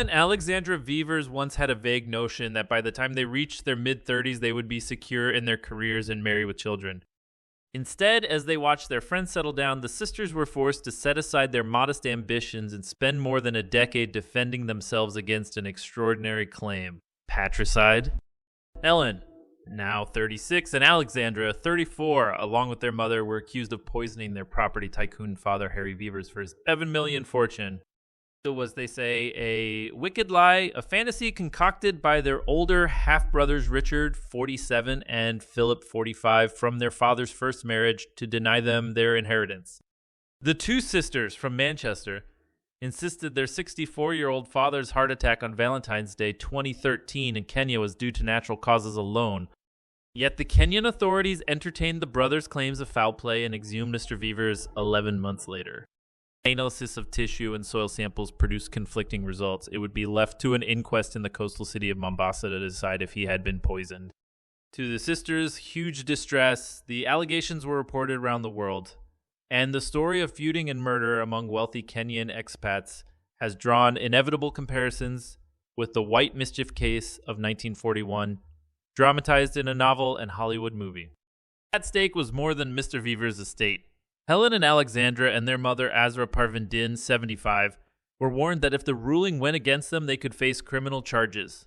and Alexandra Veevers once had a vague notion that by the time they reached their mid-30s, they would be secure in their careers and marry with children. Instead, as they watched their friends settle down, the sisters were forced to set aside their modest ambitions and spend more than a decade defending themselves against an extraordinary claim: patricide. Helen, now 36, and Alexandra, 34, along with their mother, were accused of poisoning their property tycoon father, Harry Veevers, for his $7 million fortune. It was, they say, a wicked lie, a fantasy concocted by their older half-brothers Richard, 47, and Philip, 45, from their father's first marriage to deny them their inheritance. The two sisters from Manchester insisted their 64-year-old father's heart attack on Valentine's Day 2013 in Kenya was due to natural causes alone. Yet the Kenyan authorities entertained the brothers' claims of foul play and exhumed Mr. Veevers 11 months later. Analysis of tissue and soil samples produced conflicting results. It would be left to an inquest in the coastal city of Mombasa to decide if he had been poisoned. To the sisters' huge distress, the allegations were reported around the world, and the story of feuding and murder among wealthy Kenyan expats has drawn inevitable comparisons with the White Mischief case of 1941, dramatized in a novel and Hollywood movie. At stake was more than Mr. Veevers' estate. Helen and Alexandra and their mother Azra Parvindin, 75, were warned that if the ruling went against them, they could face criminal charges,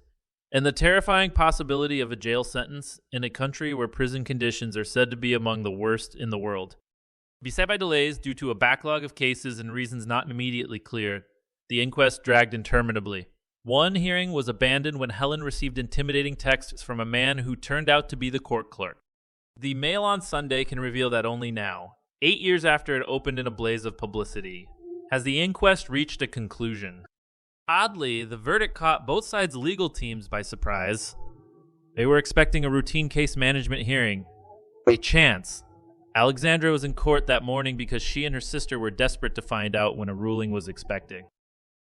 and the terrifying possibility of a jail sentence in a country where prison conditions are said to be among the worst in the world. Beset by delays due to a backlog of cases and reasons not immediately clear, the inquest dragged interminably. One hearing was abandoned when Helen received intimidating texts from a man who turned out to be the court clerk. The Mail on Sunday can reveal that only now, 8 years after it opened in a blaze of publicity, has the inquest reached a conclusion. Oddly, the verdict caught both sides' legal teams by surprise. They were expecting a routine case management hearing. By chance, Alexandra was in court that morning because she and her sister were desperate to find out when a ruling was expected.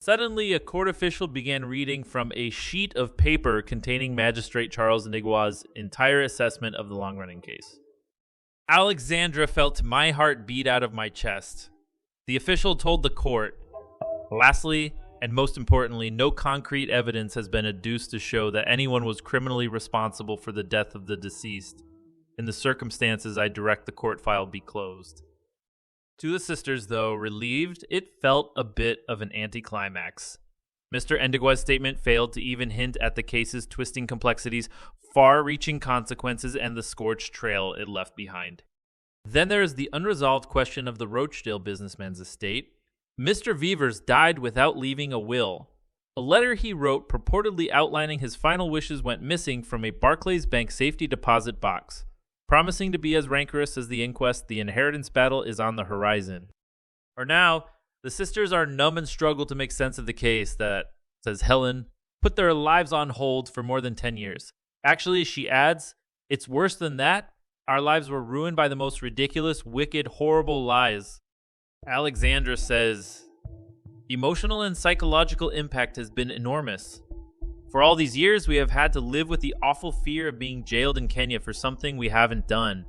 Suddenly, a court official began reading from a sheet of paper containing Magistrate Charles Nigwa's entire assessment of the long-running case. Alexandra felt my heart beat out of my chest. The official told the court, lastly, and most importantly, no concrete evidence has been adduced to show that anyone was criminally responsible for the death of the deceased. In the circumstances, I direct the court file be closed. To the sisters, though relieved, it felt a bit of an anticlimax. Mr. Ndigwa's statement failed to even hint at the case's twisting complexities, far-reaching consequences, and the scorched trail it left behind. Then there is the unresolved question of the Rochdale businessman's estate. Mr. Veevers died without leaving a will. A letter he wrote purportedly outlining his final wishes went missing from a Barclays Bank safety deposit box. Promising to be as rancorous as the inquest, the inheritance battle is on the horizon. For now, the sisters are numb and struggle to make sense of the case that, says Helen, put their lives on hold for more than 10 years. Actually, she adds, it's worse than that. Our lives were ruined by the most ridiculous, wicked, horrible lies. Alexandra says, emotional and psychological impact has been enormous. For all these years, we have had to live with the awful fear of being jailed in Kenya for something we haven't done.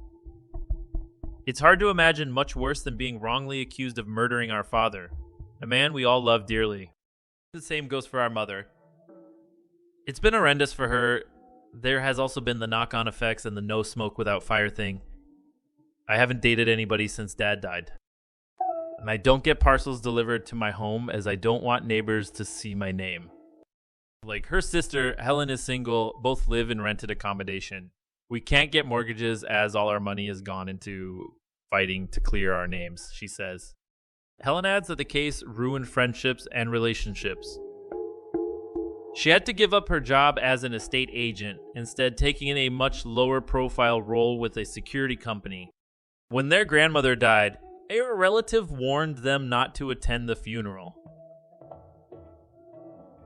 It's hard to imagine much worse than being wrongly accused of murdering our father, a man we all love dearly. The same goes for our mother. It's been horrendous for her. There has also been the knock-on effects and the no smoke without fire thing. I haven't dated anybody since Dad died. And I don't get parcels delivered to my home as I don't want neighbors to see my name. Like her sister, Helen is single, both live in rented accommodation. We can't get mortgages as all our money has gone into fighting to clear our names, she says. Helen adds that the case ruined friendships and relationships. She had to give up her job as an estate agent, instead taking in a much lower profile role with a security company. When their grandmother died, a relative warned them not to attend the funeral.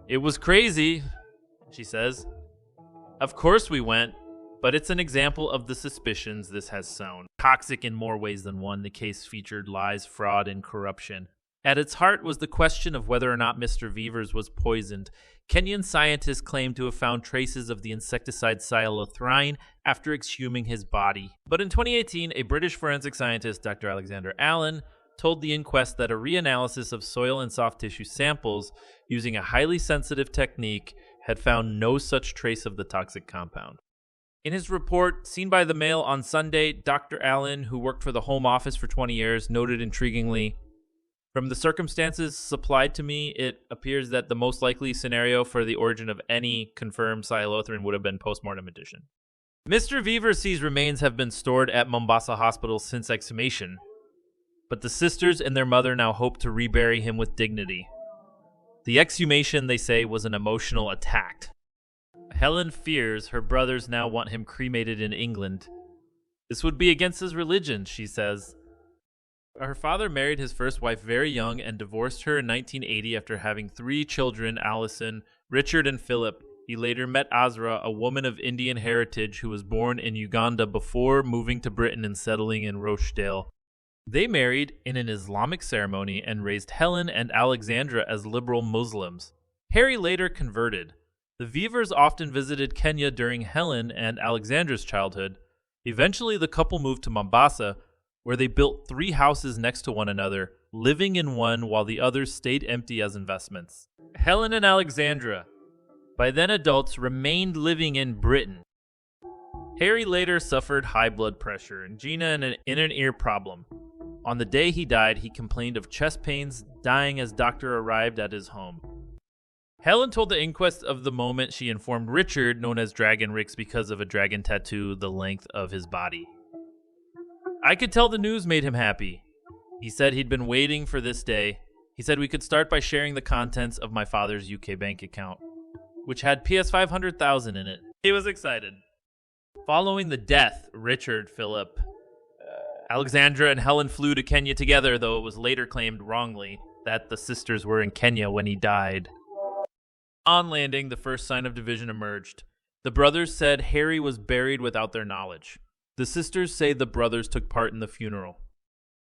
It was crazy, she says. Of course we went, but it's an example of the suspicions this has sown. Toxic in more ways than one, the case featured lies, fraud, and corruption. At its heart was the question of whether or not Mr. Veevers was poisoned. Kenyan scientists claimed to have found traces of the insecticide cyalothrine after exhuming his body. But in 2018, a British forensic scientist, Dr. Alexander Allen, told the inquest that a reanalysis of soil and soft tissue samples using a highly sensitive technique had found no such trace of the toxic compound. In his report, seen by the Mail on Sunday, Dr. Allen, who worked for the Home Office for 20 years, noted intriguingly, "From the circumstances supplied to me, it appears that the most likely scenario for the origin of any confirmed sialothrin would have been postmortem addition." Mr. Veevers' remains have been stored at Mombasa Hospital since exhumation, but the sisters and their mother now hope to rebury him with dignity. The exhumation, they say, was an emotional attack. Helen fears her brothers now want him cremated in England. This would be against his religion, she says. Her father married his first wife very young and divorced her in 1980 after having 3 children, Allison, Richard, and Philip. He later met Azra, a woman of Indian heritage who was born in Uganda before moving to Britain and settling in Rochdale. They married in an Islamic ceremony and raised Helen and Alexandra as liberal Muslims. Harry later converted. The Veevers often visited Kenya during Helen and Alexandra's childhood. Eventually, the couple moved to Mombasa, where they built 3 houses next to one another, living in one while the others stayed empty as investments. Helen and Alexandra, by then adults, remained living in Britain. Harry later suffered high blood pressure, angina, and an ear problem. On the day he died, he complained of chest pains, dying as doctor arrived at his home. Helen told the inquest of the moment she informed Richard, known as Dragon Ricks because of a dragon tattoo the length of his body. "I could tell the news made him happy. He said he'd been waiting for this day. He said we could start by sharing the contents of my father's UK bank account, which had PS 500,000 in it. He was excited." Following the death, Richard, Philip, Alexandra, and Helen flew to Kenya together, though it was later claimed wrongly that the sisters were in Kenya when he died. On landing, the first sign of division emerged. The brothers said Harry was buried without their knowledge. The sisters say the brothers took part in the funeral.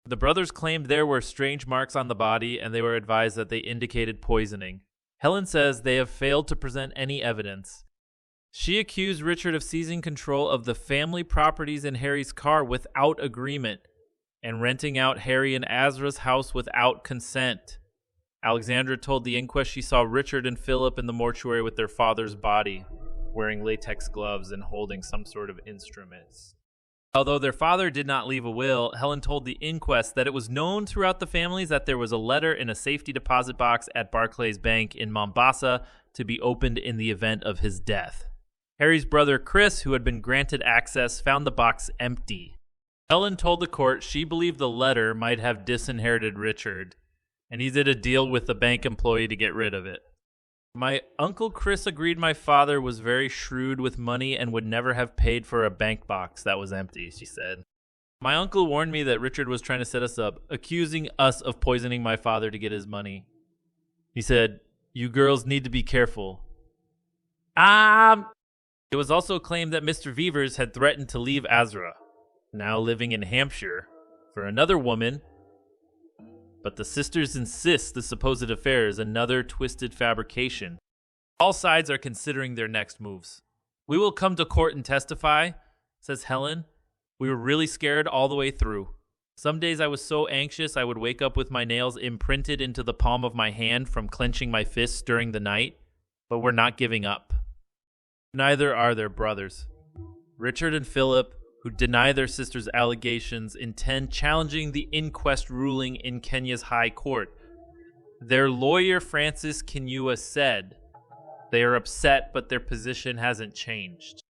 The brothers claimed there were strange marks on the body, and they were advised that they indicated poisoning. Helen says they have failed to present any evidence. She accused Richard of seizing control of the family properties in Harry's car without agreement and renting out Harry and Azra's house without consent. Alexandra told the inquest she saw Richard and Philip in the mortuary with their father's body, wearing latex gloves and holding some sort of instruments. Although their father did not leave a will, Helen told the inquest that it was known throughout the families that there was a letter in a safety deposit box at Barclays Bank in Mombasa to be opened in the event of his death. Harry's brother Chris, who had been granted access, found the box empty. Helen told the court she believed the letter might have disinherited Richard, and he did a deal with the bank employee to get rid of it. "My Uncle Chris agreed my father was very shrewd with money and would never have paid for a bank box that was empty," she said. "My uncle warned me that Richard was trying to set us up, accusing us of poisoning my father to get his money. He said, 'You girls need to be careful.'" It was also claimed that Mr. Veevers had threatened to leave Azra, now living in Hampshire, for another woman, but the sisters insist the supposed affair is another twisted fabrication. All sides are considering their next moves. "We will come to court and testify," says Helen. "We were really scared all the way through. Some days I was so anxious I would wake up with my nails imprinted into the palm of my hand from clenching my fists during the night, but we're not giving up." Neither are their brothers. Richard and Philip, who deny their sister's allegations, intend challenging the inquest ruling in Kenya's High Court. Their lawyer, Francis Kinyua, said they are upset, but their position hasn't changed.